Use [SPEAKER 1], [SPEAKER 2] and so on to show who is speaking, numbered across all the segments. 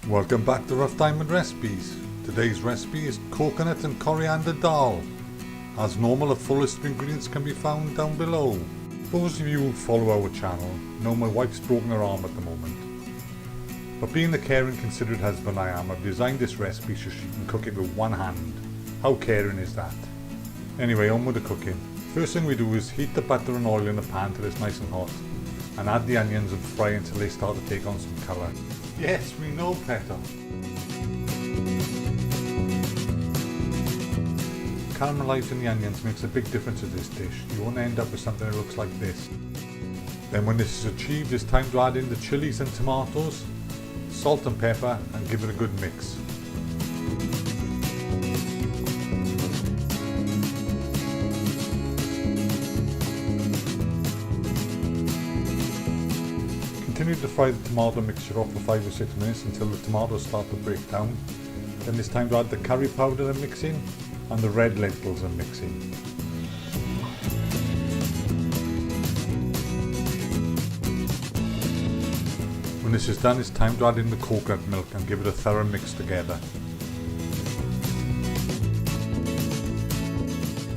[SPEAKER 1] Welcome back to Rough Diamond Recipes. Today's recipe is coconut and coriander dal. As normal, a full list of ingredients can be found down below. Those of you who follow our channel know my wife's broken her arm at the moment. But being the caring, considerate husband I am, I've designed this recipe so she can cook it with one hand. How caring is that? Anyway, on with the cooking. First thing we do is heat the butter and oil in the pan till it's nice and hot, and add the onions and fry until they start to take on some colour. Yes, we know, Petter. Caramelising the onions makes a big difference to this dish. You won't end up with something that looks like this. Then when this is achieved, it's time to add in the chilies and tomatoes, salt and pepper, and give it a good mix. Continue to fry the tomato mixture off for 5 or 6 minutes until the tomatoes start to break down. Then it's time to add the curry powder and mix in, and the red lentils and mix in. When this is done, it's time to add in the coconut milk and give it a thorough mix together.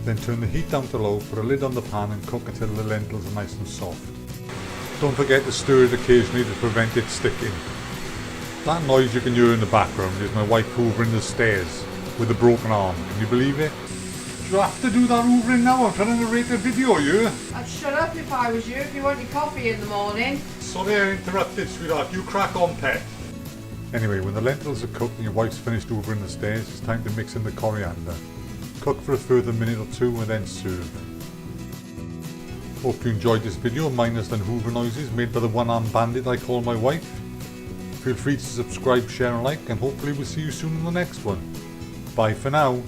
[SPEAKER 1] Then turn the heat down to low, put a lid on the pan and cook until the lentils are nice and soft. Don't forget to stir it occasionally to prevent it sticking. That noise you can hear in the background is my wife hoovering the stairs with a broken arm. Can you believe it? Do you have to do that hoovering now? I'm trying to narrate a video, you.
[SPEAKER 2] I'd shut up if I was you, if you want your coffee in the morning.
[SPEAKER 1] Sorry I interrupted, sweetheart. You crack on, pet. Anyway, when the lentils are cooked and your wife's finished hoovering the stairs, it's time to mix in the coriander. Cook for a further minute or two and then serve. Hope you enjoyed this video minus the hoover noises made by the one-armed bandit I call my wife. Feel free to subscribe, share and like, and hopefully we'll see you soon in the next one. Bye for now.